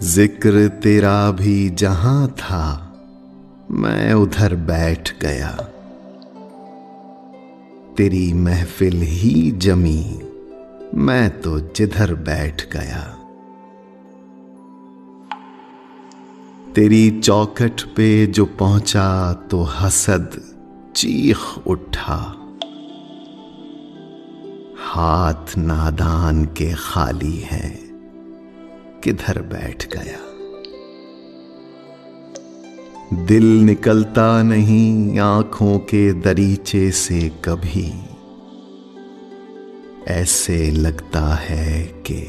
जिक्र तेरा भी जहां था, मैं उधर बैठ गया। तेरी महफिल ही जमी, मैं तो जिधर बैठ गया। तेरी चौखट पे जो पहुंचा तो हसद चीख उठा। हाथ नादान के खाली हैं, किधर बैठ गया। दिल निकलता नहीं आंखों के दरीचे से कभी, ऐसे लगता है कि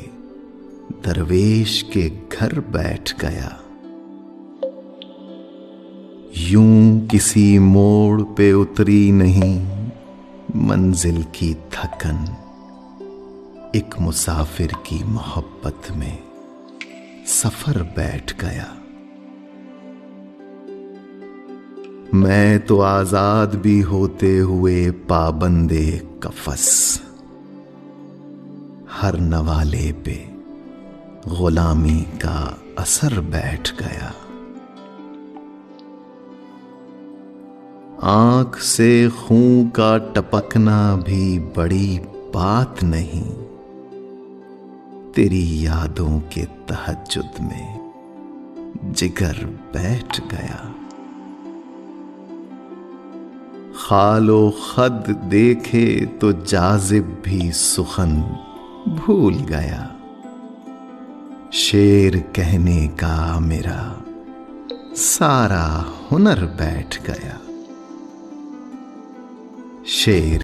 दरवेश के घर बैठ गया। यूं किसी मोड़ पे उतरी नहीं मंजिल की थकन, एक मुसाफिर की मोहब्बत में सफर बैठ गया। मैं तो आजाद भी होते हुए पाबंदे कफस, हर नवाले पे गुलामी का असर बैठ गया। आंख से खून का टपकना भी बड़ी बात नहीं, तेरी यादों के तहज्जुद में जिगर बैठ गया। खालो खद देखे तो जाजिब भी सुखन भूल गया। शेर कहने का मेरा सारा हुनर बैठ गया। शेर